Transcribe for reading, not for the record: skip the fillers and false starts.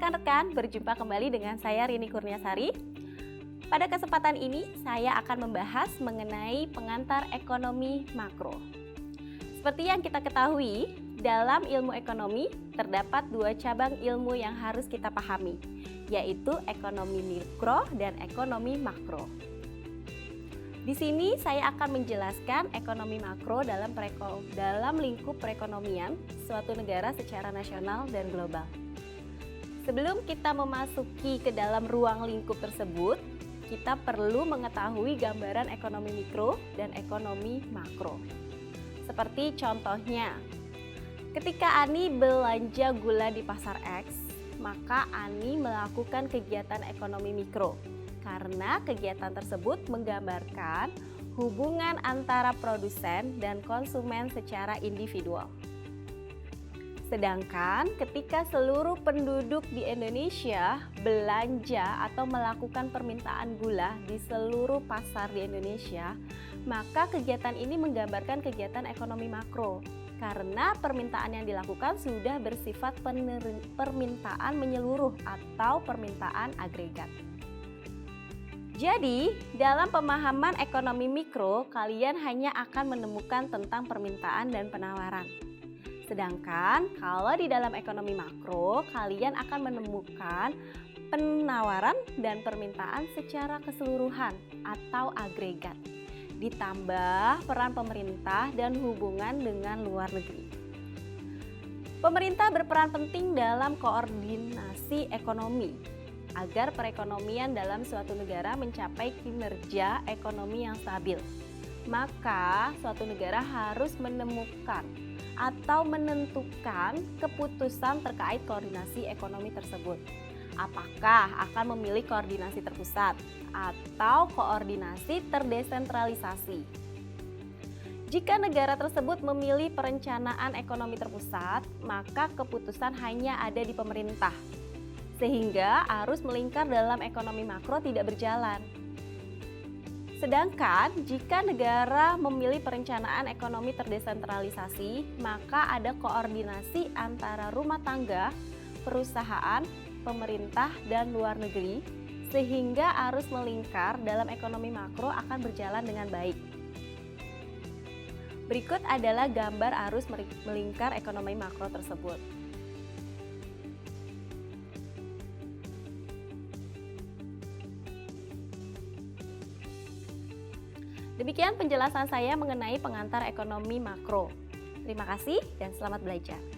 rekan-rekan, berjumpa kembali dengan saya Rini Kurniasari. Pada kesempatan ini, saya akan membahas mengenai pengantar ekonomi makro. Seperti yang kita ketahui, dalam ilmu ekonomi terdapat dua cabang ilmu yang harus kita pahami, yaitu ekonomi mikro dan ekonomi makro. Di sini saya akan menjelaskan ekonomi makro dalam lingkup perekonomian suatu negara secara nasional dan global. Sebelum kita memasuki ke dalam ruang lingkup tersebut, kita perlu mengetahui gambaran ekonomi mikro dan ekonomi makro. Seperti contohnya, ketika Ani belanja gula di pasar X, maka Ani melakukan kegiatan ekonomi mikro. Karena kegiatan tersebut menggambarkan hubungan antara produsen dan konsumen secara individual. Sedangkan ketika seluruh penduduk di Indonesia belanja atau melakukan permintaan gula di seluruh pasar di Indonesia, maka kegiatan ini menggambarkan kegiatan ekonomi makro. Karena permintaan yang dilakukan sudah bersifat permintaan menyeluruh atau permintaan agregat. Jadi, dalam pemahaman ekonomi mikro, kalian hanya akan menemukan tentang permintaan dan penawaran. Sedangkan, kalau di dalam ekonomi makro, kalian akan menemukan penawaran dan permintaan secara keseluruhan atau agregat. Ditambah peran pemerintah dan hubungan dengan luar negeri. Pemerintah berperan penting dalam koordinasi ekonomi agar perekonomian dalam suatu negara mencapai kinerja ekonomi yang stabil. Maka suatu negara harus menemukan atau menentukan keputusan terkait koordinasi ekonomi tersebut. Apakah akan memilih koordinasi terpusat atau koordinasi terdesentralisasi? Jika negara tersebut memilih perencanaan ekonomi terpusat, maka keputusan hanya ada di pemerintah. Sehingga arus melingkar dalam ekonomi makro tidak berjalan. Sedangkan jika negara memilih perencanaan ekonomi terdesentralisasi, maka ada koordinasi antara rumah tangga, perusahaan, pemerintah, dan luar negeri, sehingga arus melingkar dalam ekonomi makro akan berjalan dengan baik. Berikut adalah gambar arus melingkar ekonomi makro tersebut. Demikian penjelasan saya mengenai pengantar ekonomi makro. Terima kasih dan selamat belajar.